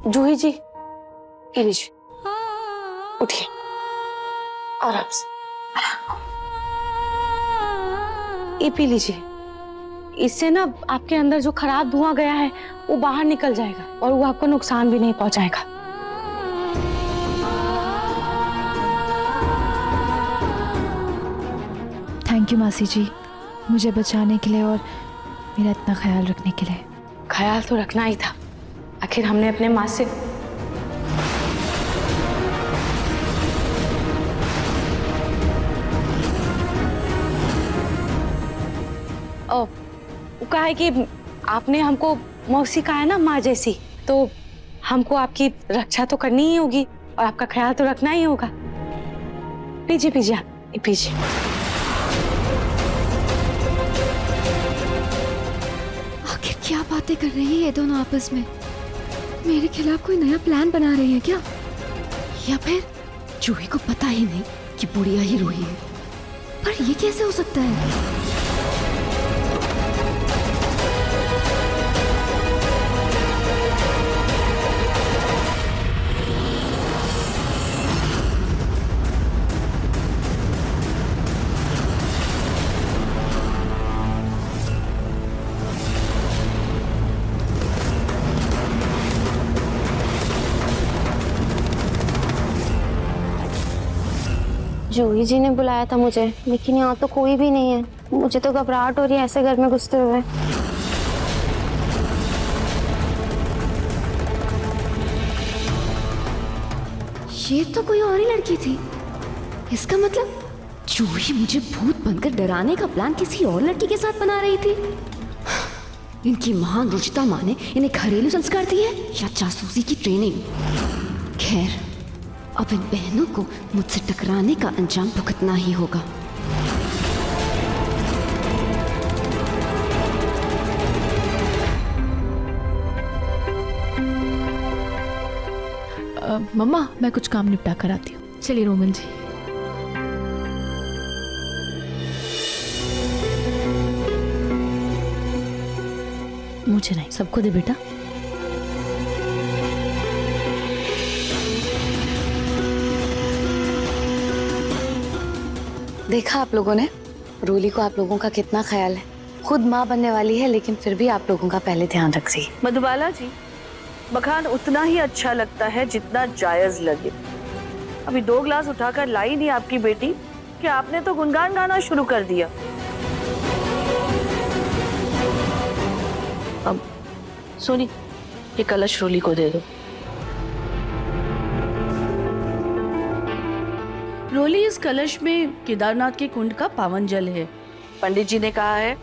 जूही जी, ये लीजिए, उठिए आराम से, ये पी लीजिए। इससे ना आपके अंदर जो खराब धुआं गया है वो बाहर निकल जाएगा और वो आपको नुकसान भी नहीं पहुंचाएगा। थैंक यू मासी जी, मुझे बचाने के लिए और मेरा इतना ख्याल रखने के लिए। ख्याल तो रखना ही था, आखिर हमने अपने माँ से कहा है कि आपने हमको मौसी कहा है ना, माँ जैसी, तो हमको आपकी रक्षा तो करनी ही होगी और आपका ख्याल तो रखना ही होगा। पीजिए पीजिए, आप पीजिए। आखिर क्या बातें कर रही है ये दोनों आपस में? मेरे खिलाफ कोई नया प्लान बना रही है क्या? या फिर जूही को पता ही नहीं कि बुढ़िया ही रूही है? पर ये कैसे हो सकता है? जूही जी ने बुलाया था मुझे, लेकिन यहाँ तो कोई भी नहीं है। मुझे तो घबराहट हो रही है ऐसे घर में घुसते हुए। ये तो कोई और ही लड़की थी। इसका मतलब जूही मुझे भूत बनकर डराने का प्लान किसी और लड़की के साथ बना रही थी। इनकी महान रुचिता माँ ने इन्हें घरेलू संस्कार दिए या जासूसी की ट्रेनिंग? खैर, अब इन बहनों को मुझसे टकराने का अंजाम भुगतना ही होगा। मम्मा, मैं कुछ काम निपटा कर आती हूँ। चलिए रोमन जी। मुझे नहीं, सबको दे बेटा। देखा आप लोगों ने, रूली को आप लोगों का कितना ख्याल है। खुद माँ बनने वाली है लेकिन फिर भी आप लोगों का पहले ध्यान रख सी। मधुबाला जी, बखान उतना ही अच्छा लगता है जितना जायज लगे। अभी 2 ग्लास उठाकर लाई नहीं आपकी बेटी कि आपने तो गुनगान गाना शुरू कर दिया। अब सोनी, ये कलश रूली को दे दो। रोली, इस कलश में केदारनाथ के कुंड का पावन जल है। पंडित जी ने कहा है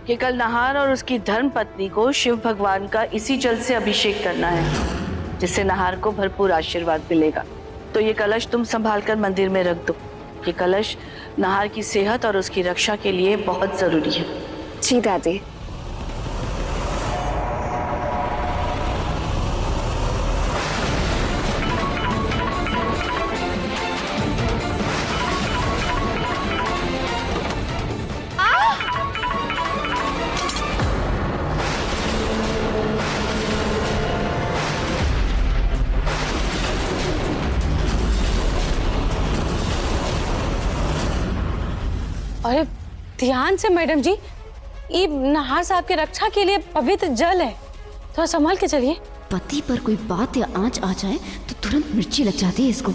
कि कल नहार और उसकी धर्म पत्नी को शिव भगवान का इसी जल से अभिषेक करना है, जिससे नहार को भरपूर आशीर्वाद मिलेगा। तो ये कलश तुम संभाल कर मंदिर में रख दो। ये कलश नहार की सेहत और उसकी रक्षा के लिए बहुत जरूरी है। जी दादी। अरे ध्यान से मैडम जी, ये नहार साहब की रक्षा के लिए पवित्र जल है, थोड़ा संभाल के चलिए। पति पर कोई बात या आंच आ जाए तो तुरंत मिर्ची लग जाती है इसको।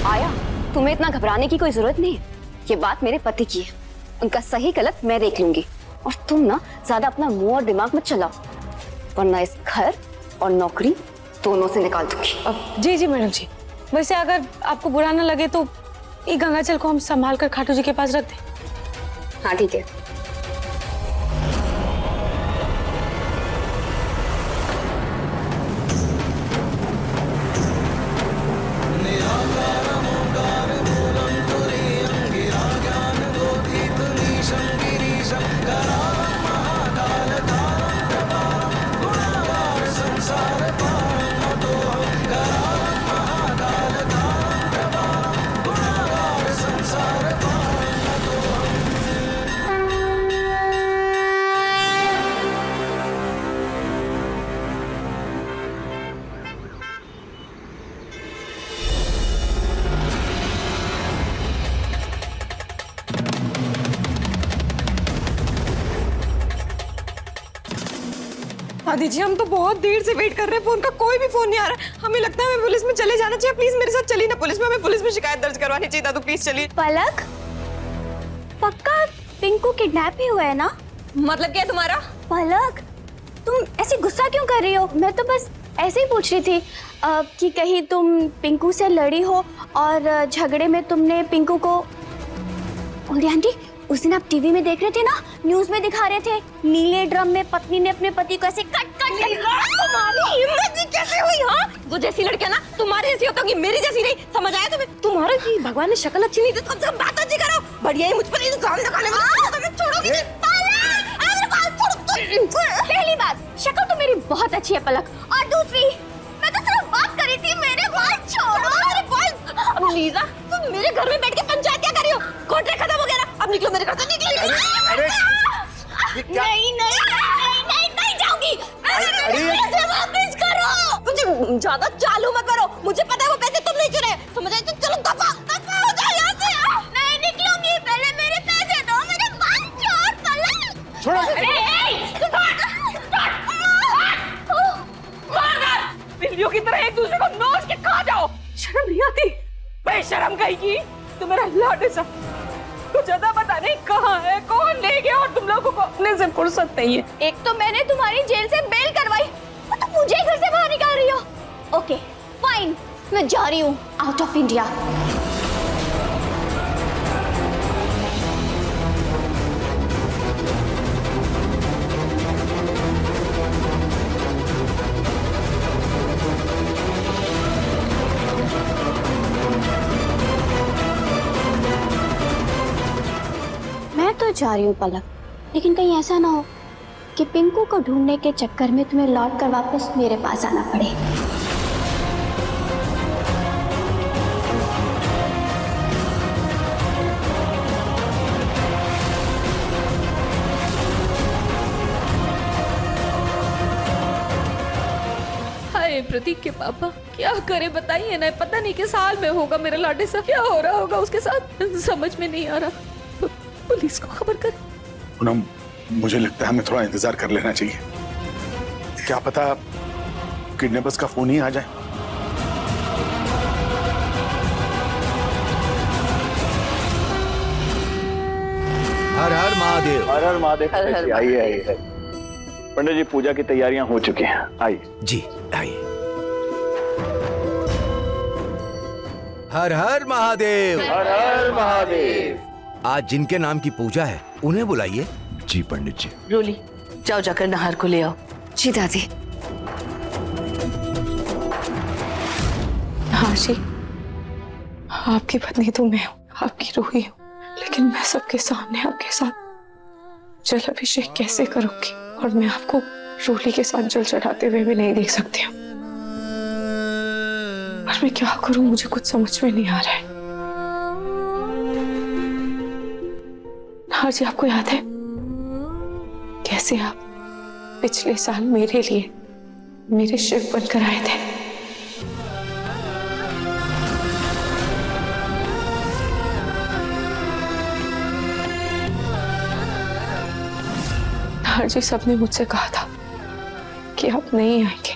आया, तुम्हें इतना घबराने की कोई जरूरत नहीं है। ये बात मेरे पति की है, उनका सही गलत मैं देख लूंगी। और तुम ना ज्यादा अपना मुंह और दिमाग मत चलाओ, वरना इस घर और नौकरी दोनों से निकाल दूंगी। जी जी मैडम जी, वैसे अगर आपको बुरा ना लगे तो ये गंगाजल को हम संभाल कर खाटू जी के पास रख दें। हाँ ठीक है। दादी जी हम तो बहुत देर से वेट कर रहे हैं, फोन का कोई भी फोन नहीं आ रहा है। हमें लगता है हमें पुलिस में चले जाना चाहिए। प्लीज मेरे साथ चलिए ना पुलिस में, हमें पुलिस में शिकायत दर्ज करवानी चाहिए। दादू प्लीज चलिए। पलक, पक्का पिंकू किडनैप ही हुआ है ना? मतलब क्या है तुम्हारा? पलक, तुम ऐसे गुस्सा क्यों कर रही हो? मैं तो बस ऐसे ही पूछ रही थी कि कहीं तुम पिंकू से लड़ी हो और झगड़े में तुमने पिंकू को। और आंटी, उस दिन आप टीवी में देख रहे थे ना, न्यूज में दिखा रहे थे नीले ड्रम में पत्नी ने अपने पति को ऐसे कट तुम्हारी हिम्मत कैसे हुई? हाँ, वो जैसी लड़कियां ना तुम्हारी जैसी होती, मेरी जैसी नहीं। समझ आया तुम्हें? तुम्हारे की भगवान ने शक्ल अच्छी नहीं दी, कम से कम बात अच्छी करो। बढ़िया ही मुझ पर इल्जाम लगाने में छोड़ोगी नहीं। पहली बात, शक्ल तो मेरी बहुत अच्छी है पलक, और दूसरी मैं तो सिर्फ बात कर रही थी। मेरे बाल छोड़ो, मेरे बाल। अब लीजा तुम मेरे घर में बैठ के पंचायत क्या कर रही हो? कोर्ट खत्म हो गया ना, अब निकलो मेरे घर से, निकलो। नहीं जाऊंगी। पैसे वापस करो। मुझे ज्यादा चालू मत करो, मुझे पता है वो पैसे तुम नहीं चुरे। समझ आए? तो चलो दफा हो जाओ यहाँ से। नहीं निकलूंगी, पहले मेरे पैसे दो। मेरे बाल छोड़ पलक। बिल्लियों की तरह एक दूसरे को नोच के खा जाओ। शर्म नहीं आती? बेशरम कहेगी। तो मेरा लाडू सा तो ज्यादा पता नहीं कहाँ है, कौन ले गया, और तुम लोगों को अपने से फुर्सत नहीं है। एक तो मैंने तुम्हारी जेल से बेल करवाई और तुम मुझे घर से बाहर निकाल रही हो। ओके फाइन, मैं जा रही हूँ आउट ऑफ इंडिया। मैं तो जा रही हूँ पलक, लेकिन कहीं ऐसा ना हो कि पिंकू को ढूंढने के चक्कर में तुम्हें लौट कर वापस मेरे पास आना पड़े। हाय प्रतीक के पापा, क्या करे बताइए ना। पता नहीं किस हाल में होगा मेरा लाडे सा, क्या हो रहा होगा उसके साथ, समझ में नहीं आ रहा। पुलिस को खबर कर। पूनम, मुझे लगता है हमें थोड़ा इंतजार कर लेना चाहिए। क्या पता किडनैपर्स का फोन ही आ जाए। हर हर महादेव। हर हर महादेव। आइए आइए। पंडित जी, पूजा की तैयारियां हो चुकी हैं, आइए। जी आइए। हर हर महादेव। हर हर महादेव। आज जिनके नाम की पूजा है उन्हें बुलाइए। जी पंडित जी। रोली, जाओ जाकर नहार को ले आओ। जी दादी। हाँ जी, आपकी पत्नी तो मैं हूँ, आपकी रूही हूँ, लेकिन मैं सबके सामने आपके साथ जल अभिषेक कैसे करूंगी? और मैं आपको रोली के साथ जल चढ़ाते हुए भी नहीं देख सकती हूँ। और मैं क्या करूं, मुझे कुछ समझ में नहीं आ रहा है। हाँ जी, आपको याद है कैसे आप पिछले साल मेरे लिए मेरे शिव बनकर आए थे? हर जी, सबने मुझसे कहा था कि आप नहीं आएंगे,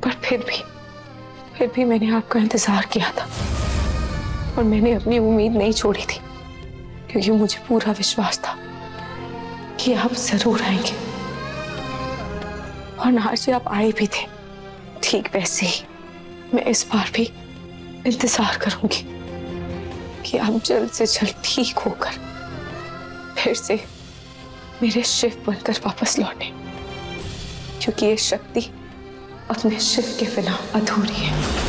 पर फिर भी मैंने आपका इंतजार किया था और मैंने अपनी उम्मीद नहीं छोड़ी थी, क्योंकि मुझे पूरा विश्वास था कि आप जरूर आएंगे। और नार जी, आप आए भी थे। ठीक वैसे ही मैं इस बार भी इंतजार करूंगी कि आप जल्द से जल्द ठीक होकर फिर से मेरे शिव बनकर वापस लौटे, क्योंकि ये शक्ति अपने शिव के बिना अधूरी है।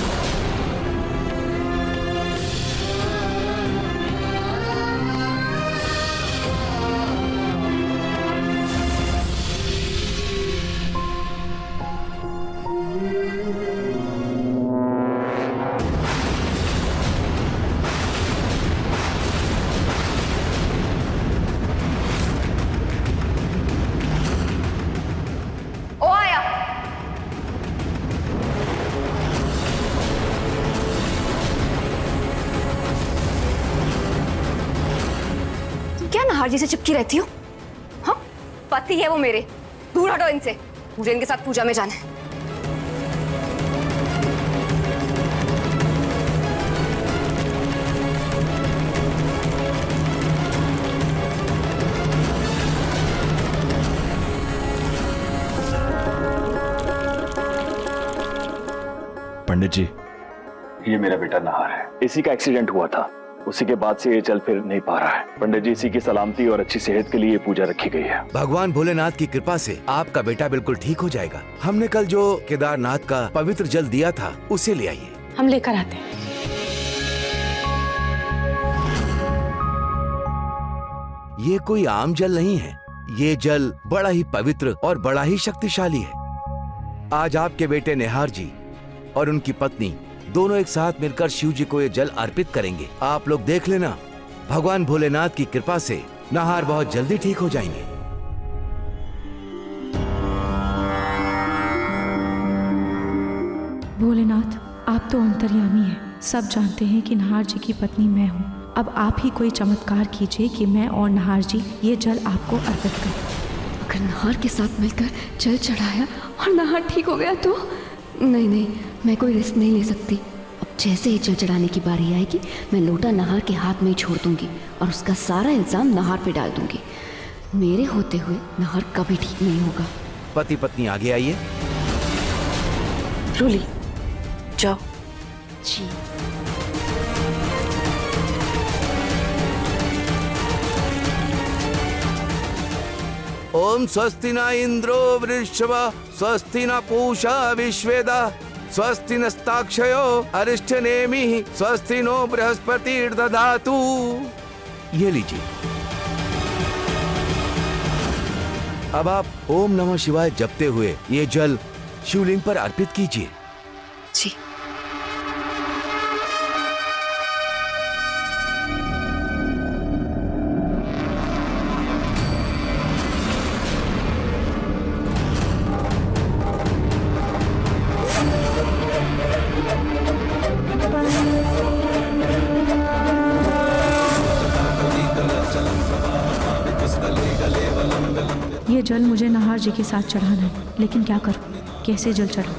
क्या नहार जी से चिपकी रहती हो? हाँ, पति है वो मेरे, दूर हटो इनसे। मुझे इनके साथ पूजा में जाना है। पंडित जी, ये मेरा बेटा नहार है। इसी का एक्सीडेंट हुआ था, उसी के बाद से ये चल फिर नहीं पा रहा है। पंडित जी, इसी की सलामती और अच्छी सेहत के लिए ये पूजा रखी गई है। भगवान भोलेनाथ की कृपा से आपका बेटा बिल्कुल ठीक हो जाएगा। हमने कल जो केदारनाथ का पवित्र जल दिया था उसे ले आइए। हम लेकर आते हैं। ये कोई आम जल नहीं है, ये जल बड़ा ही पवित्र और बड़ा ही शक्तिशाली है। आज आपके बेटे निहार जी और उनकी पत्नी दोनों एक साथ मिलकर शिव जी को ये जल अर्पित करेंगे। आप लोग देख लेना, भगवान भोलेनाथ की कृपा से नहार बहुत जल्दी ठीक हो जाएंगे। भोलेनाथ, आप तो अंतर्यामी हैं, सब जानते हैं कि नहार जी की पत्नी मैं हूँ। अब आप ही कोई चमत्कार कीजिए कि मैं और नहार जी ये जल आपको अर्पित करें। अगर नहार के साथ मिलकर जल चढ़ाया और नहार ठीक हो गया तो? नहीं, मैं कोई रिस्क नहीं ले सकती। अब जैसे ही जल चढ़ाने की बारी आएगी, मैं लोटा नहार के हाथ में ही छोड़ दूंगी और उसका सारा इल्जाम नहार पे डाल दूंगी। मेरे होते हुए नहार कभी ठीक नहीं होगा। पति पत्नी आगे आइए। रूली, जाओ। जी। ओम स्वस्ति न इंद्रो वृषभ, स्वस्ति न पूषा विश्वेदा, स्वस्ति नस्ताक्षयो अरिष्टनेमि, स्वस्ति नो बृहस्पतिर्दधातु। ये लीजिए। अब आप ओम नमः शिवाय जपते हुए ये जल शिवलिंग पर अर्पित कीजिए। जी। ये जल मुझे नहार जी के साथ चढ़ाना है, लेकिन क्या करूं? कैसे जल चढ़ाऊं?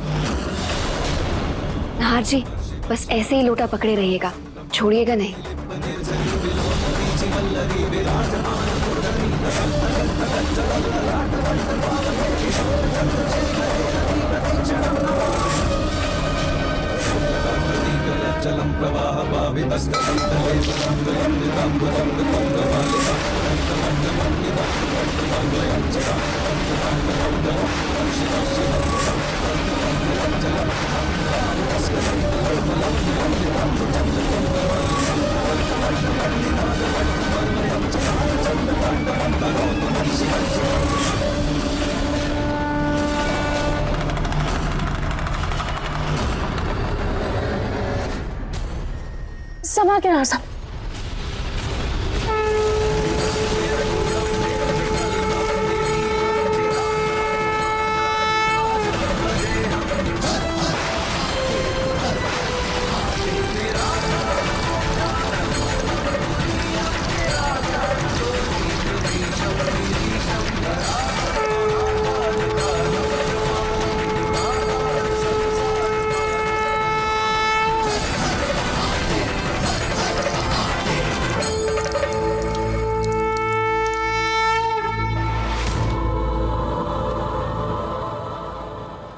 नहार जी, बस ऐसे ही लोटा पकड़े रहिएगा, छोड़िएगा नहीं। संभाल के रहो सब।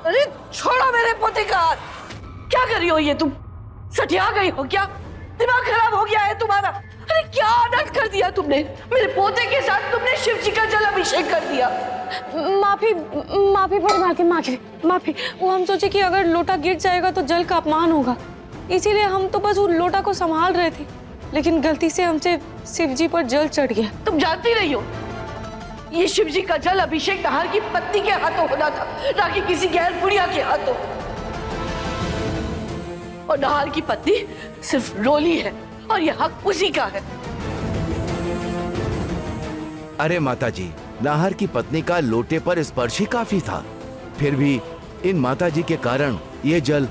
अरे छोड़ो मेरे पोते का हाथ। क्या कर रही हो ये तुम? सठिया गई हो क्या? दिमाग खराब हो गया है तुम्हारा? अरे क्या आनंद कर दिया तुमने? मेरे पोते के साथ तुमने शिव जी का जल अभिषेक कर दिया। माफी माफी। वो हम सोचे कि अगर लोटा गिर जाएगा तो जल का अपमान होगा, इसीलिए हम तो बस उस लोटा को संभाल रहे थे, लेकिन गलती से हमसे शिव जी पर जल चढ़ गया। तुम जानती रही हो ये शिव जी का जल अभिषेक नहार की पत्नी के हाथों होना था, ना कि किसी गैर बुढ़िया के हाथों। और नहार की पत्नी सिर्फ रोली है और ये हक उसी का है। अरे माताजी, नाहर की पत्नी का लोटे पर स्पर्श ही काफी था, फिर भी इन माताजी के कारण ये जल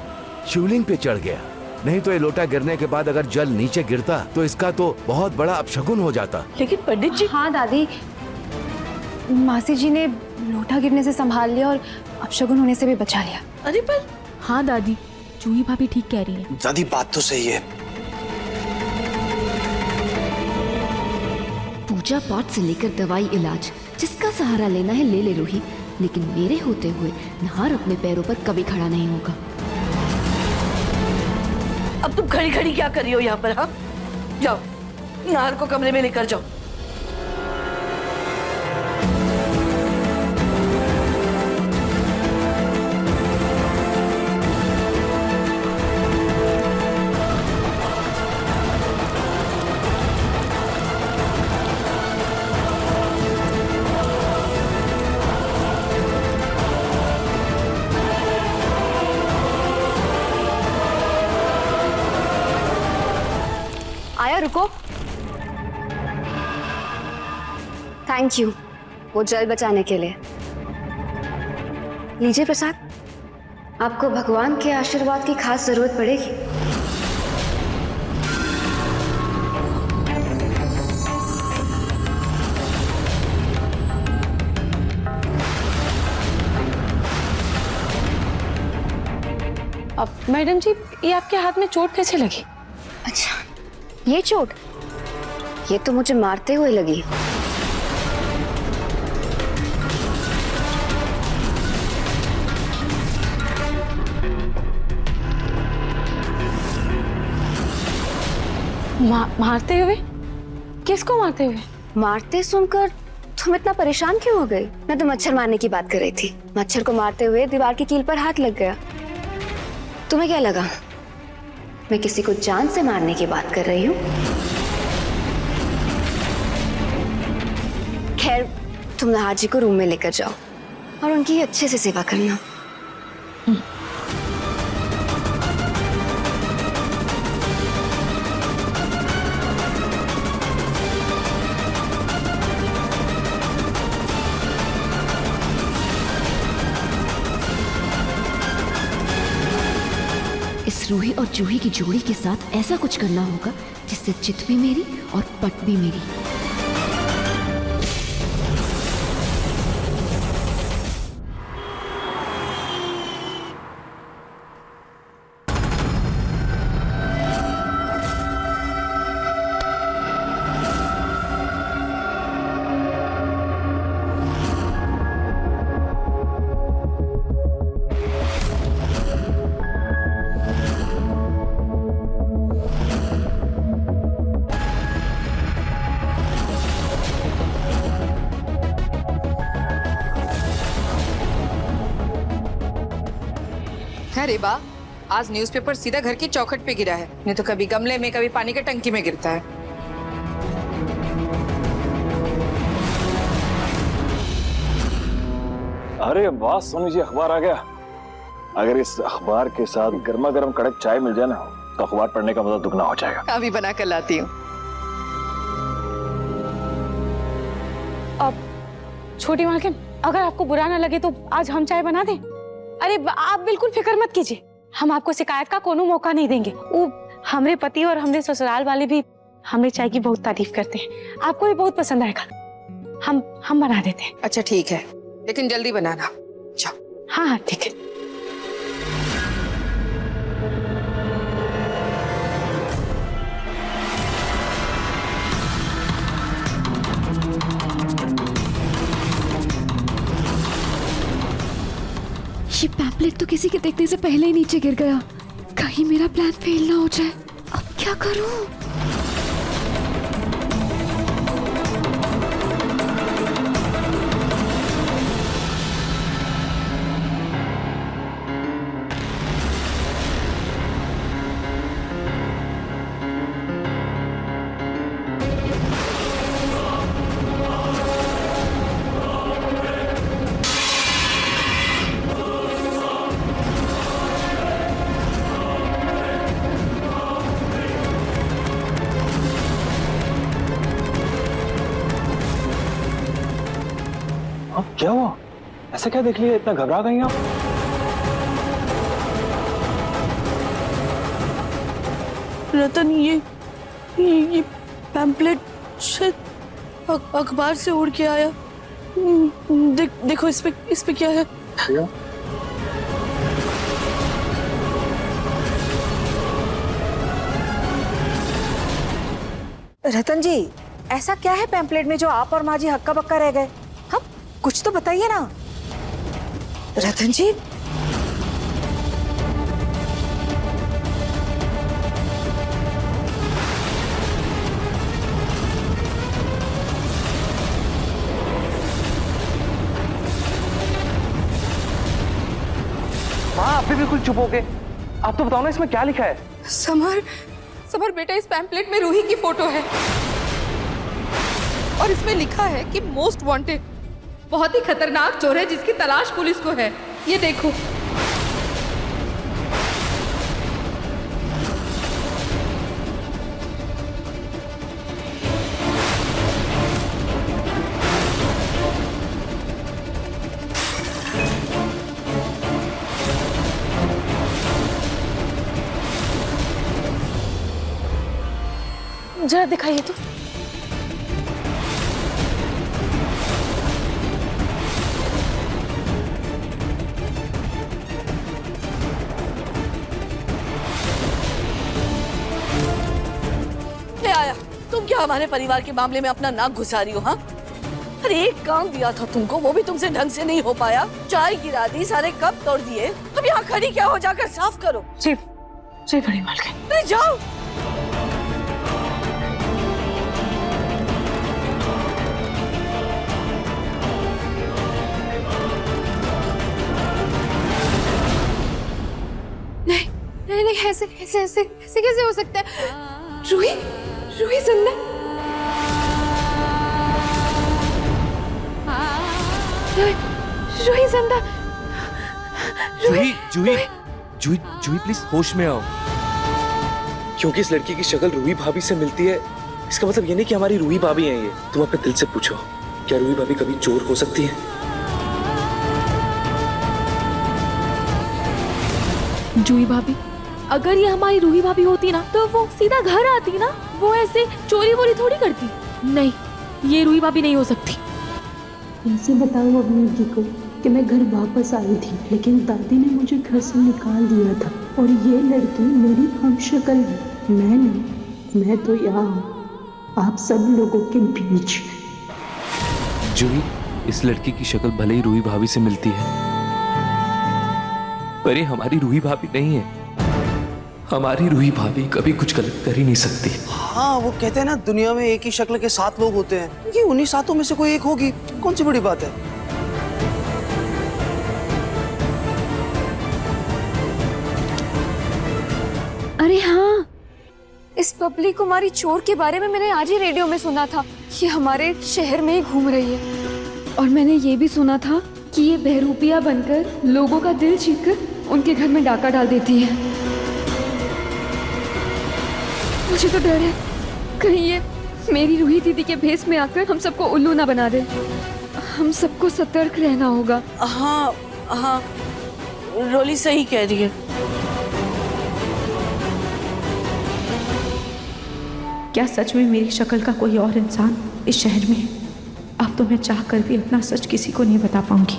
शिवलिंग पे चढ़ गया। नहीं तो ये लोटा गिरने के बाद अगर जल नीचे गिरता तो इसका तो बहुत बड़ा अपशगुन हो जाता। लेकिन पंडित जी। हाँ दादी, मासी जी ने लोटा गिरने से संभाल लिया और अपशगुन होने से भी बचा लिया। अरे पर हाँ दादी, जूही भाभी ठीक कह रही है। दादी बात तो सही है। पूजा पाठ से लेकर दवाई इलाज, जिसका सहारा लेना है ले ले रूही, लेकिन मेरे होते हुए नहार अपने पैरों पर कभी खड़ा नहीं होगा। अब तुम खड़ी खड़ी क्या कर रही हो यहाँ पर? हाँ, जाओ नाहर को कमरे में लेकर जाओ। आया, रुको। थैंक यू वो जल बचाने के लिए। लीजिए प्रसाद, आपको भगवान के आशीर्वाद की खास जरूरत पड़ेगी। अब मैडम जी, ये आपके हाथ में चोट कैसे लगी? अच्छा, ये चोट, ये तो मुझे मारते हुए लगी। मारते हुए? किसको मारते हुए? मारते सुनकर तुम इतना परेशान क्यों हो गई? मैं तो मच्छर मारने की बात कर रही थी। मच्छर को मारते हुए दीवार की कील पर हाथ लग गया। तुम्हें क्या लगा मैं किसी को जान से मारने की बात कर रही हूँ? खैर, तुम नहार जी को रूम में लेकर जाओ और उनकी अच्छे से सेवा करना। इस रूही और जूही की जोड़ी के साथ ऐसा कुछ करना होगा जिससे चित भी मेरी और पट भी मेरी। अरे बा, आज न्यूज़पेपर सीधा घर की चौखट पे गिरा है, नहीं तो कभी गमले में, कभी पानी की टंकी में गिरता है। अरे वाह सोनी जी, अखबार आ गया। अगर इस अखबार के साथ गर्मा गर्म कड़क चाय मिल जाए ना, तो अखबार पढ़ने का मजा दुगना हो जाएगा। अभी बना कर लाती हूँ। अब छोटी मालकिन, अगर आपको बुरा ना लगे तो आज हम चाय बना दें? अरे आप बिल्कुल फिक्र मत कीजिए, हम आपको शिकायत का कोनो मौका नहीं देंगे। वो हमरे पति और हमरे ससुराल वाले भी हमरे चाय की बहुत तारीफ करते हैं, आपको भी बहुत पसंद आएगा। हम बना देते हैं। अच्छा ठीक है, लेकिन जल्दी बनाना। जाओ। हाँ हाँ ठीक है। ये पैम्पलेट तो किसी के देखने से पहले ही नीचे गिर गया। कहीं मेरा प्लान फेल ना हो जाए। अब क्या करूं? क्या हुआ? ऐसा क्या देख लिया, इतना घबरा गई आप? रतन, ये पैम्पलेट शायद अखबार से उड़ के आया। देखो इस पे क्या है? रतन जी, ऐसा क्या है पैम्पलेट में जो आप और माँ जी हक्का बक्का रह गए? हाँ, कुछ तो बताइए ना रतन जी। माँ, आप भी बिल्कुल चुप हो गए। आप तो बताओ ना इसमें क्या लिखा है? समर बेटा, इस पैम्पलेट में रूही की फोटो है और इसमें लिखा है कि मोस्ट वांटेड, बहुत ही खतरनाक चोर है जिसकी तलाश पुलिस को है। ये देखो। जरा दिखाइए तो। आया, तुम क्या हमारे परिवार के मामले में अपना नाक घुसा रही हो? हाँ, अरे एक काम दिया था तुमको, वो भी तुमसे ढंग से नहीं हो पाया। चाय गिरा दी, सारे कप तोड़ दिए। अब यहाँ खड़ी क्या हो, जाकर साफ करो। जी बड़ी मालकिन। अरे जाओ। नहीं, ऐसे कैसे हो सकता है? रूही जिंदा? रूही जिंदा? जूही प्लीज होश में आओ। क्योंकि इस लड़की की शक्ल रूही भाभी से मिलती है, इसका मतलब ये नहीं कि हमारी रूही भाभी है ये। तुम अपने दिल से पूछो, क्या रूही भाभी कभी चोर हो सकती है? जूही भाभी, अगर ये हमारी रूही भाभी होती ना तो वो सीधा घर आती ना, वो ऐसे चोरी वोरी थोड़ी करती। नहीं, ये रूही भाभी नहीं हो सकती। कैसे बताऊँ अपनी जी को कि मैं घर वापस आई थी, लेकिन दादी ने मुझे घर से निकाल दिया था और ये लड़की मेरी हमशक्ल है। मैं तो यहाँ हूँ आप सब लोगों के बीच। जूही, इस लड़की की शक्ल भले ही रूही भाभी से मिलती है, पर ये हमारी रूही भाभी नहीं है। हमारी रूही भाभी कभी कुछ गलत कर ही नहीं सकती। हाँ, वो कहते हैं ना, दुनिया में एक ही शक्ल के 7 लोग होते हैं। ये उन्हीं 7 में से कोई एक होगी। कौन सी बड़ी बात है? अरे हाँ, इस बबली कुमारी चोर के बारे में मैंने आज ही रेडियो में सुना था। ये हमारे शहर में ही घूम रही है और मैंने ये भी सुना था कि ये बहरूपिया बनकर लोगों का दिल जीतकर उनके घर में डाका डाल देती है। मुझे तो डर है कहीं ये मेरी रूही दीदी के भेस में आकर हम सबको उल्लू ना बना दे। हम सबको सतर्क रहना होगा। हाँ, रोली सही कह रही है। क्या सच में मेरी शक्ल का कोई और इंसान इस शहर में है? अब तो मैं चाह कर भी अपना सच किसी को नहीं बता पाऊंगी।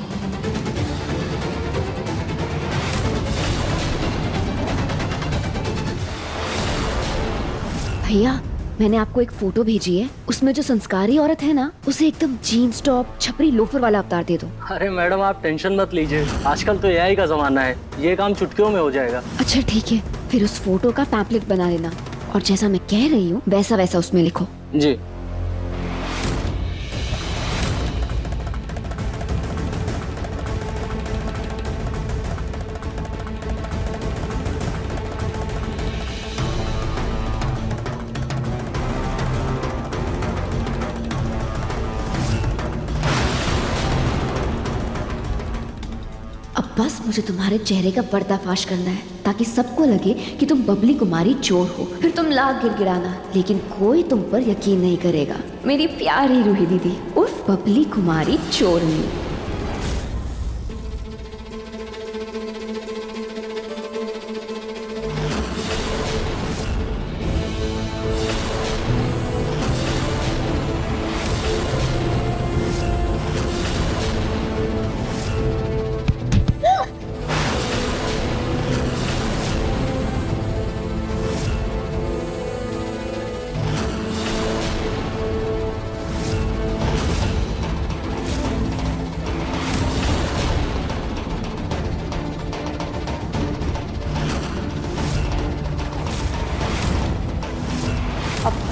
भैया, मैंने आपको एक फोटो भेजी है, उसमें जो संस्कारी औरत है ना, उसे एकदम जीन्स टॉप छपरी लोफर वाला अवतार दे दो। अरे मैडम, आप टेंशन मत लीजिए, आजकल तो एआई का जमाना है, ये काम चुटकियों में हो जाएगा। अच्छा ठीक है, फिर उस फोटो का पैम्पलेट बना लेना और जैसा मैं कह रही हूँ वैसा वैसा उसमें लिखो। जी। अब बस मुझे तुम्हारे चेहरे का पर्दाफाश करना है ताकि सबको लगे कि तुम बबली कुमारी चोर हो। फिर तुम लाख गिड़गिड़ाना, लेकिन कोई तुम पर यकीन नहीं करेगा। मेरी प्यारी रूही दीदी उर्फ बबली कुमारी चोरनी।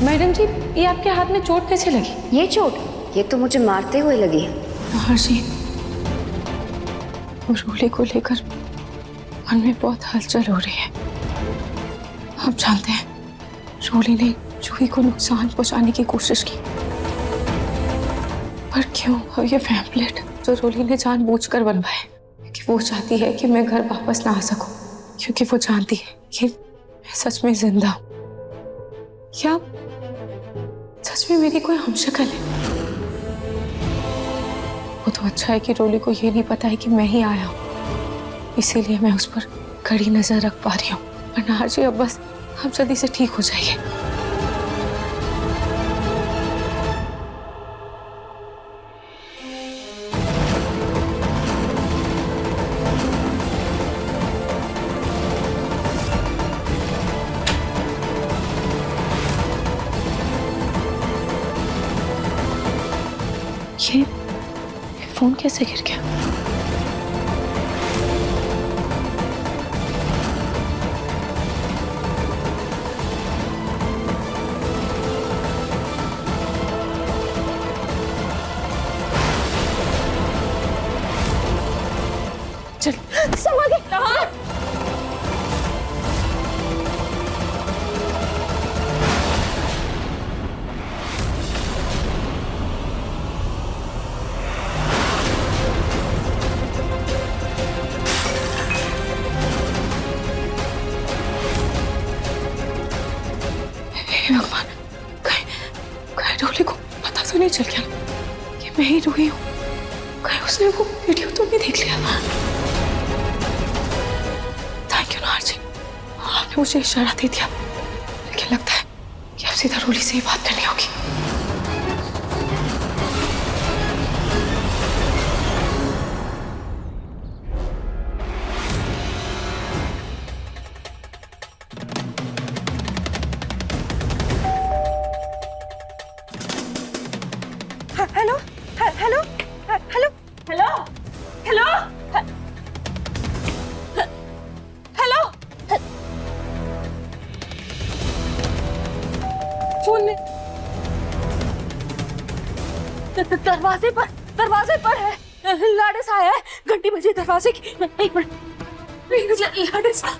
मैडम जी, ये आपके हाथ में चोट कैसे लगी? ये चोट, ये तो मुझे मारते हुए लगी। हाँ जी, रोली को लेकर मन में बहुत हलचल हो रही है। आप जानते हैं, रोली ने जूही को नुकसान पहुंचाने की कोशिश की, पर क्यों अब ये पैम्फलेट जो रोली ने जानबूझकर बनवाए, कि वो चाहती है कि मैं घर वापस ना आ सकूं, क्योंकि वो जानती है कि मैं सच में जिंदा हूं, या सच में मेरी कोई हमशक्ल है। वो तो अच्छा है कि रोली को ये नहीं पता है कि मैं ही आया हूं, इसीलिए मैं उस पर कड़ी नजर रख पा रही हूँ। नाहर जी, अब बस आप जल्दी से ठीक हो जाइए। ये फोन कैसे गिर गया? चल संभाल के। भगवान, कहीं रोली को पता तो नहीं चल गया कि मैं ही रोई हूँ? कहीं उसने वो वीडियो तो नहीं देख लिया? थैंक यू नाहर जी, आपने मुझे इशारा दे दिया, लेकिन लगता है कि अब सीधा रोली से ही बात करनी होगी। Hello hello hello hello hello hello, phone में दरवाजे पर है, लाडे सा आया है, घंटी बजी दरवाजे की। एक मिनट, लाडे सा।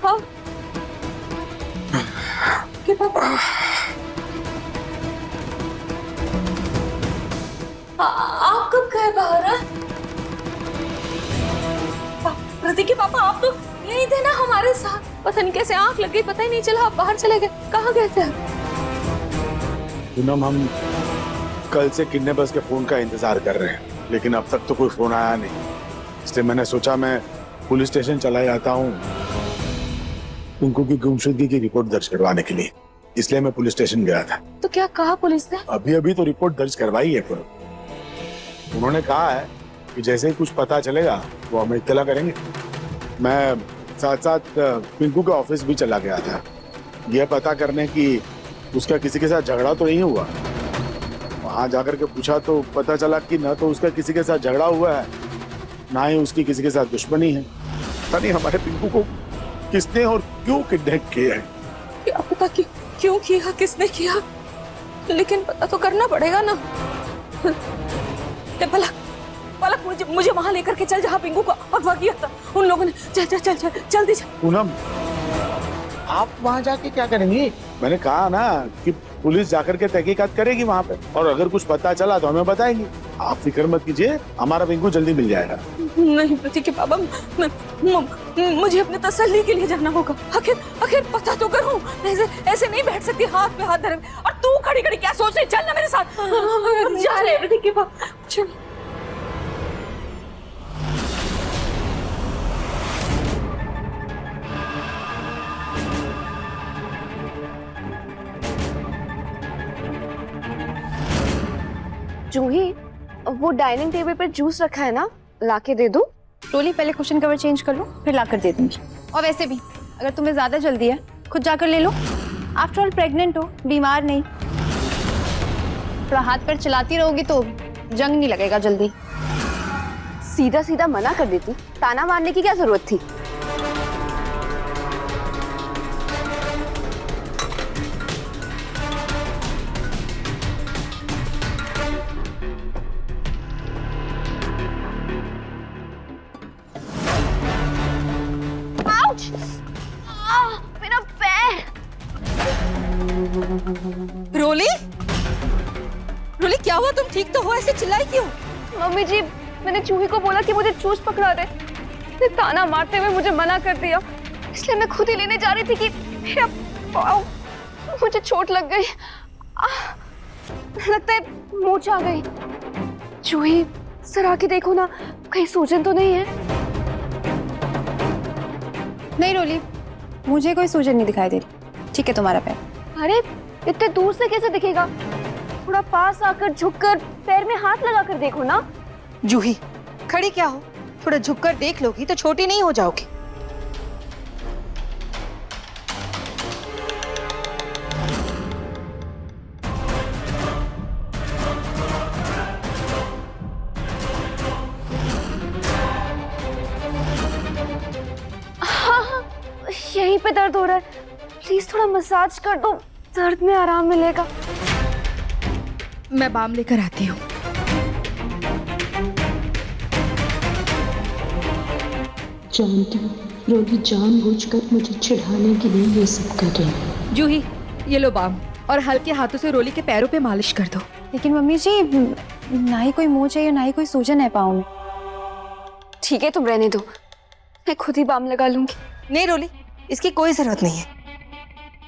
हाँ आप कब गए बाहर? प्रतीक के पापा, आप तो यही थे ना हमारे साथ। पता नहीं कैसे आंख लग गई, पता ही नहीं चला आप बाहर चले गए। कहाँ गए थे? पूनम, हम कल से किडनैपर्स के फोन का इंतजार कर रहे हैं, लेकिन अब तक तो कोई फोन आया नहीं, इसलिए मैंने सोचा मैं पुलिस स्टेशन चला जाता हूँ पिंकू की गुमशुदगी की रिपोर्ट दर्ज करवाने के लिए, इसलिए मैं पुलिस स्टेशन गया था। तो क्या कहा पुलिस ने? अभी तो रिपोर्ट दर्ज करवाई है पूरा। उन्होंने कहा है कि जैसे ही कुछ पता चलेगा वो हमें इत्तला करेंगे। मैं साथ साथ पिंकू के ऑफिस भी चला गया था, यह पता करने की उसका किसी के साथ झगड़ा तो नहीं हुआ। वहां जाकर के पूछा तो पता चला कि न तो उसका किसी के साथ झगड़ा हुआ है, ना ही उसकी किसी के साथ दुश्मनी है। पता नहीं हमारे पिंकू को किसने और क्यों किडनैप किया है। क्या पता क्यों किया, किसने किया, लेकिन पता तो करना पड़ेगा ना। पलक मुझे वहां लेकर के चल जहाँ पिंकू को अगवा किया था उन लोगों ने। चल जल्दी चल। पूनम, आप वहां जाके क्या करेंगी? मैंने कहा ना कि पुलिस जाकर के तहकीकात करेगी वहां पे, और अगर कुछ पता चला तो हमें बताएंगी। आप फिक्र मत कीजिए, हमारा पिंकू जल्दी मिल जाएगा। नहीं प्रतीक के पापा, मुझे अपने तसल्ली के लिए जाना होगा। आखिर पता तो करूं, ऐसे नहीं बैठ सकती हाथ पे हाथ धरे। और तू खड़ी खड़ी क्या सोच रही? चल ना मेरे साथ। जा रहे प्रतीक के पापा, चल। जूही, वो डाइनिंग टेबल पर जूस रखा है ना, लाके दे दो। रोली, पहले कुशन कवर चेंज कर लो, फिर लाकर दे दूंगी। और वैसे भी अगर तुम्हें ज्यादा जल्दी है, खुद जाकर ले लो। आफ्टर ऑल प्रेग्नेंट हो, बीमार नहीं। थोड़ा हाथ पैर चलाती रहोगी तो जंग नहीं लगेगा जल्दी। सीधा सीधा मना कर देती, ताना मारने की क्या जरूरत थी? मेरा पैर। रोली, रोली क्या हुआ? तुम ठीक तो हो? ऐसे चिल्लाई क्यों? मम्मी जी, मैंने चूही को बोला कि मुझे चूस पकड़ा दे। उसने ताना मारते हुए मुझे मना कर दिया, इसलिए मैं खुद ही लेने जा रही थी कि मेरा पाँव, मुझे चोट लग गई। लगता है मूंछ आ गई। चूही सरा के देखो ना, कहीं सूजन तो नहीं है? नहीं रोली, मुझे कोई सूजन नहीं दिखाई दे रही। ठीक है तुम्हारा पैर। अरे इतने दूर से कैसे दिखेगा? थोड़ा पास आकर झुककर पैर में हाथ लगाकर देखो ना। जूही, खड़ी क्या हो? थोड़ा झुककर देख लोगी तो छोटी नहीं हो जाओगी। हाँ, यहीं पे दर्द हो रहा है। प्लीज थोड़ा मसाज कर दो, दर्द में आराम मिलेगा। मैं बाम लेकर आती हूँ। जानती हूँ रोली जानबूझकर मुझे चिढ़ाने के लिए ये सब कर रही है। जूही, ये लो बाम और हल्के हाथों से रोली के पैरों पे मालिश कर दो। लेकिन मम्मी जी, ना ही कोई मुंह चाहिए ना ही कोई सूजन है पाँव में। ठीक है, तुम रहने दो, मैं खुद ही बाम लगा लूंगी। नहीं रोली, इसकी कोई जरूरत नहीं है।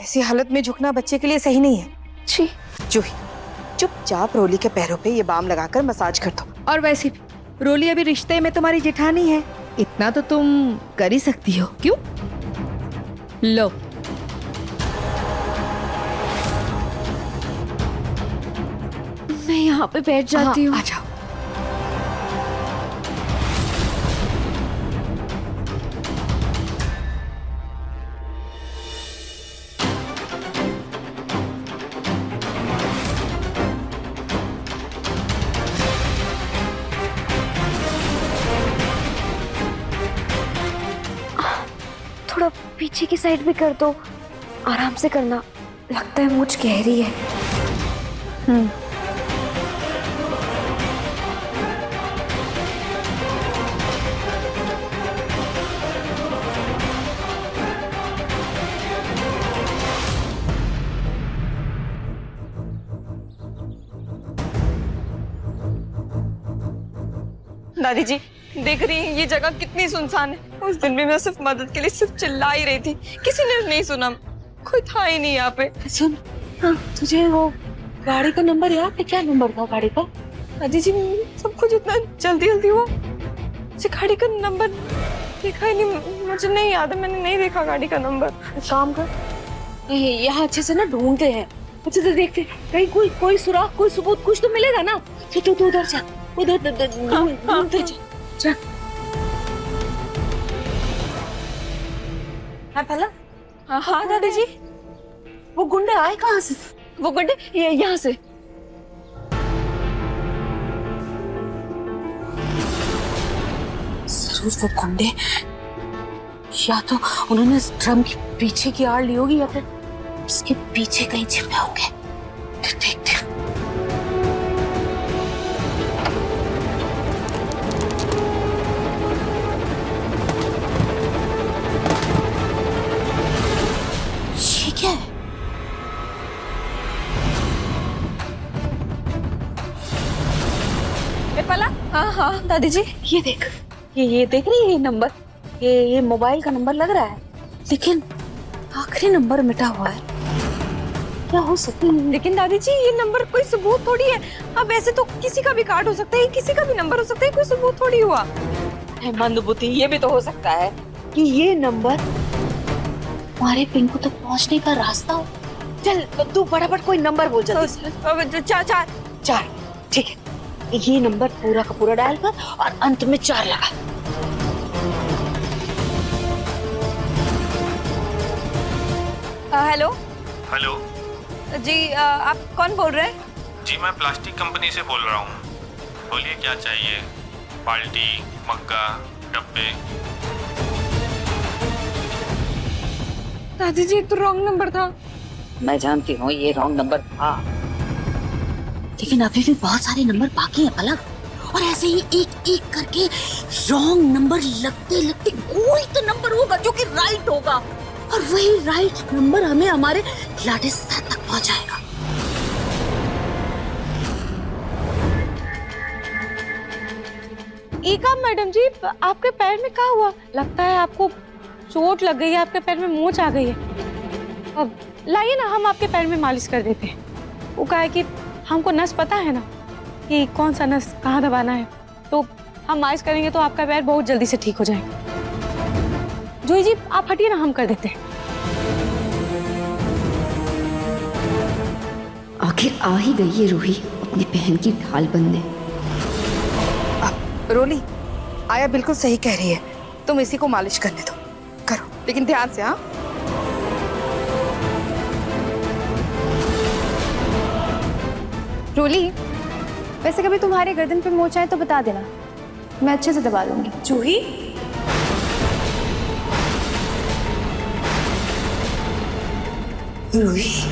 ऐसी हालत में झुकना बच्चे के लिए सही नहीं है। जी जूही, चुपचाप रोली के पैरों पे ये बाम लगाकर मसाज कर दो। और वैसे भी रोली अभी रिश्ते में तुम्हारी जेठानी है, इतना तो तुम कर ही सकती हो, क्यों? लो। मैं यहाँ पे बैठ जाती हूँ। आ जाओ। थोड़ा पीछे की साइड भी कर दो, आराम से करना, लगता है मूंछ गहरी है। दादी जी, देख रही हैं ये जगह कितनी सुनसान है। उस दिन भी मैं सिर्फ मदद के लिए सिर्फ चिल्ला ही रही थी, किसी ने नहीं सुना, कोई था ही नहीं यहाँ पे। सुन, हाँ, तुझे वो गाड़ी का नंबर याद है? क्या नंबर था गाड़ी का? दादी जी, सब कुछ इतना जल्दी जल्दी हुआ, मुझे गाड़ी का नंबर देखा ही नहीं, मुझे नहीं याद है, मैंने नहीं देखा गाड़ी का नंबर। काम कर, यहाँ अच्छे से ना ढूंढते हैं, अच्छे से देखते, कहीं कोई सुराग, कोई सबूत, कुछ तो मिलेगा ना। तू उधर जा, उधर ढूंढते जा। हाँ भला? हाँ दादी जी। वो गुंडे आए कहाँ से? वो गुंडे यहाँ से। जरूर वो गुंडे या तो उन्होंने इस ड्रम के पीछे की आड़ ली होगी या फिर इसके पीछे कहीं छिपे होंगे। देखते हैं। ये क्या है? पला? हाँ दादी जी, ये देख, ये देख रही है ये नंबर, ये मोबाइल का नंबर लग रहा है, लेकिन आखिरी नंबर मिटा हुआ है। क्या हो सकता है? लेकिन दादी जी, ये नंबर कोई सबूत थोड़ी है। अब ऐसे तो किसी का भी कार्ड हो सकता है, किसी का भी नंबर हो सकता है, कोई सबूत थोड़ी हुआ। मंदबुद्धि, ये भी तो हो सकता है कि ये नंबर हमारे पिंकू तक पहुंचने का रास्ता हो। चल तू फटाफट कोई नंबर बोल जल्दी से। चार, ठीक है। ये नंबर पूरा का पूरा डायल कर और अंत में 4 लगा। हेलो हेलो जी, आप कौन बोल रहे हैं? जी, मैं प्लास्टिक कंपनी से बोल रहा हूँ। बोलिए क्या चाहिए? बाल्टी, मग्गा, डब्बे? दादी जी, तो रॉन्ग नंबर था। मैं जानती हूँ ये रॉन्ग नंबर था, लेकिन अभी भी बहुत सारे नंबर बाकी हैं पलक, और ऐसे ही एक एक करके रॉन्ग नंबर लगते लगते कोई तो नंबर होगा जो कि राइट होगा। और वही राइट नंबर हमें हमारे लाडे साथ तक पहुंचाएगा। एका मैडम जी, आपके पैर में क्या हुआ? लगता है आपको चोट लग गई है, आपके पैर में मोच आ गई है। अब लाइए ना, हम आपके पैर में मालिश कर देते हैं। वो कहा है कि हमको नस पता है ना कि कौन सा नस कहाँ दबाना है, तो हम मालिश करेंगे तो आपका पैर बहुत जल्दी से ठीक हो जाएगा। जूही जी आप हटिए ना, हम कर देते हैं। आखिर आ ही गई है रूही अपनी बहन की ढाल बनने। रोली, आया बिल्कुल सही कह रही है, तुम इसी को मालिश करने दो, करो लेकिन ध्यान से। हाँ, रोली, वैसे कभी तुम्हारे गर्दन पे मोच आए तो बता देना, मैं अच्छे से दबा लूंगी। जूही, रूही,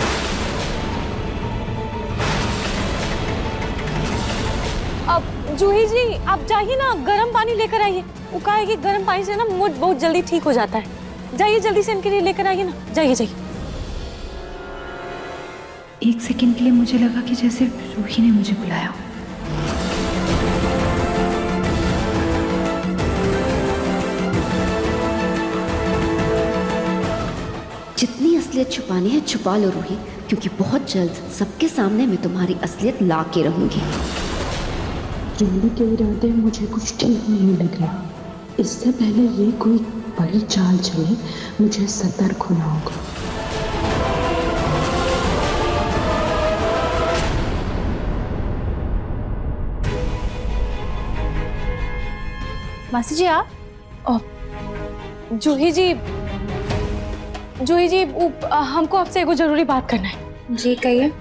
अब जूही जी आप जाइए ना, गर्म पानी लेकर आइए। वो कहा है कि गर्म पानी से ना मोच बहुत जल्दी ठीक हो जाता है। जाइए जल्दी से इनके लिए लेकर आइए ना, जाइए जाइए। एक सेकंड के लिए मुझे लगा कि जैसे रूही ने मुझे बुलाया। जितनी असलियत छुपानी है छुपा लो रूही, क्योंकि बहुत जल्द सबके सामने मैं तुम्हारी असलियत ला के रहूंगी। रोली के इरादे मुझे कुछ ठीक नहीं लग रहा। इससे पहले ये कोई बड़ी चाल चले, मुझे सतर्क होना होगा। मासी जी आप? जूही जी, जूही जी हमको आपसे एगो जरूरी बात करना है। जी कहिए।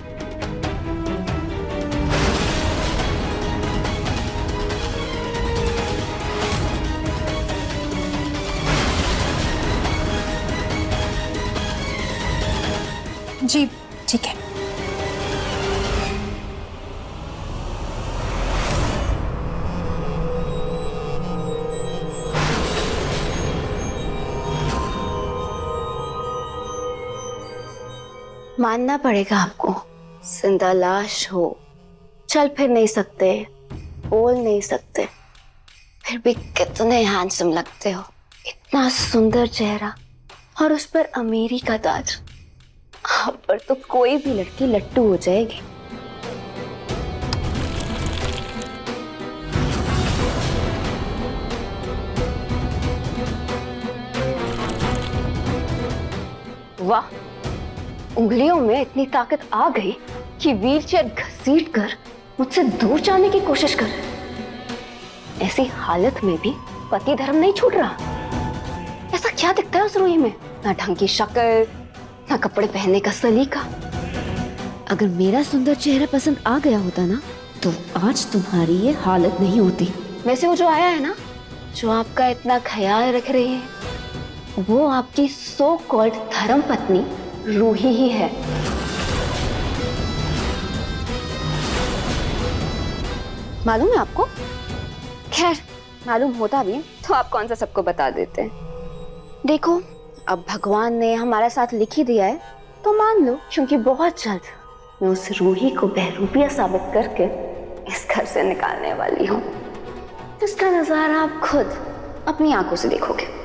जी ठीक है। मानना पड़ेगा आपको, जिंदा लाश हो, चल फिर नहीं सकते, बोल नहीं सकते, फिर भी कितने हैंडसम लगते हो। इतना सुंदर चेहरा और उस पर अमीरी का ताज। आप पर तो कोई भी लड़की लट्टू हो जाएगी। वाह, उंगलियों में इतनी ताकत आ गई कि व्हीलचेयर घसीट कर मुझसे दूर जाने की कोशिश कर रहे। ऐसी हालत में भी पति धर्म नहीं छूट रहा। ऐसा क्या दिखता है उस रूही में? ना ढंग की शक्ल, ना कपड़े पहनने का सलीका। अगर मेरा सुंदर चेहरा पसंद आ गया होता ना, तो आज तुम्हारी ये हालत नहीं होती। वैसे वो जो आया है ना, जो आपका इतना ख्याल रख रही है, वो आपकी सो कॉल्ड धर्म पत्नी रूही ही है। मालूम है आपको? खैर, मालूम होता भी तो आप कौन सा सबको बता देते हैं। देखो, अब भगवान ने हमारे साथ लिख ही दिया है तो मान लो, क्योंकि बहुत जल्द मैं उस रूही को बहरूपिया साबित करके इस घर से निकालने वाली हूँ। इसका नजारा आप खुद अपनी आंखों से देखोगे।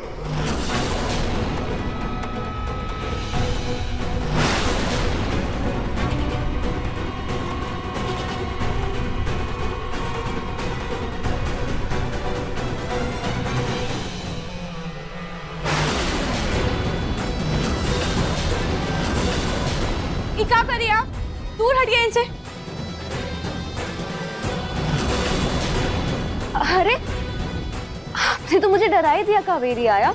क्या करिए आप? दूर हटिए इनसे। अरे, आपने तो मुझे डरा ही दिया कावेरी आया।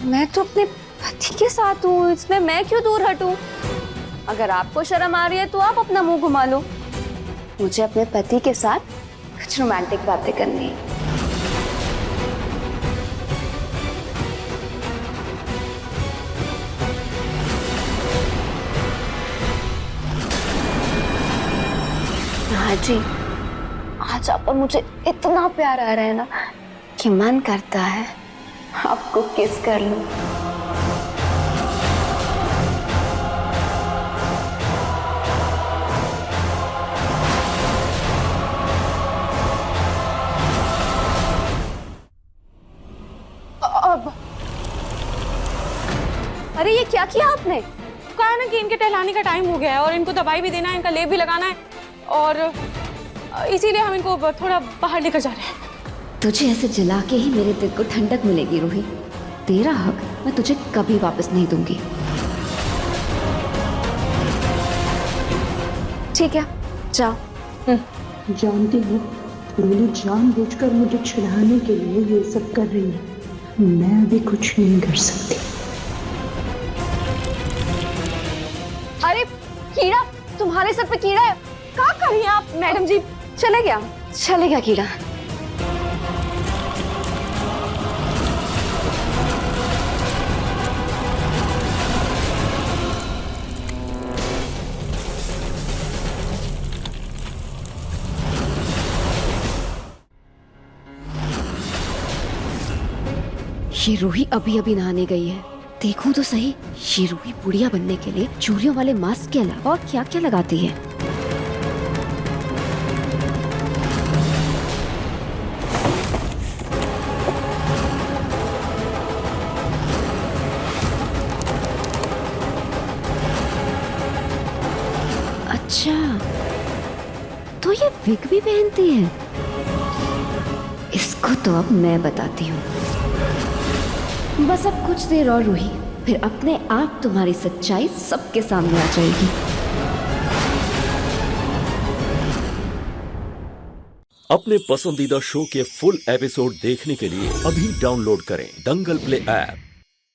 मैं तो अपने पति के साथ हूँ, इसमें मैं क्यों दूर हटूं? अगर आपको शर्म आ रही है तो आप अपना मुंह घुमा लो। मुझे अपने पति के साथ कुछ रोमांटिक बातें करनी है। हाँ जी, आज आप पर मुझे इतना प्यार आ रहा है ना कि मन करता है आपको किस कर लूं। क्या किया आपने? कहा ना कि इनके टहलाने का टाइम हो गया है और इनको दवाई भी देना है, इनका लेप भी लगाना है और इसीलिए हम इनको थोड़ा बाहर लेकर जा रहे हैं। तुझे ऐसे जला के ही मेरे दिल को ठंडक मिलेगी रूही। तेरा हक मैं तुझे कभी वापस नहीं दूंगी। ठीक है, जाओ। जानती हो, रोली जानबूझकर मुझे चिढ़ाने के लिए ये सब कर रही है। मैं अभी कुछ नहीं कर सकती। अरे कीड़ा, तुम्हारे सर पे कीड़ा है। क्या कर रही हैं आप? मैडम जी, चले गया कीड़ा। ये रूही अभी अभी नहाने गई है। देखूं तो सही, ये रूही बुढ़िया बनने के लिए चूड़ियों वाले मास्क के अलावा और क्या क्या लगाती है। अच्छा, तो ये विग भी पहनती है। इसको तो अब मैं बताती हूँ। बस अब कुछ देर और रूही, फिर अपने आप तुम्हारी सच्चाई सबके सामने आ जाएगी। अपने पसंदीदा शो के फुल एपिसोड देखने के लिए अभी डाउनलोड करें दंगल प्ले ऐप।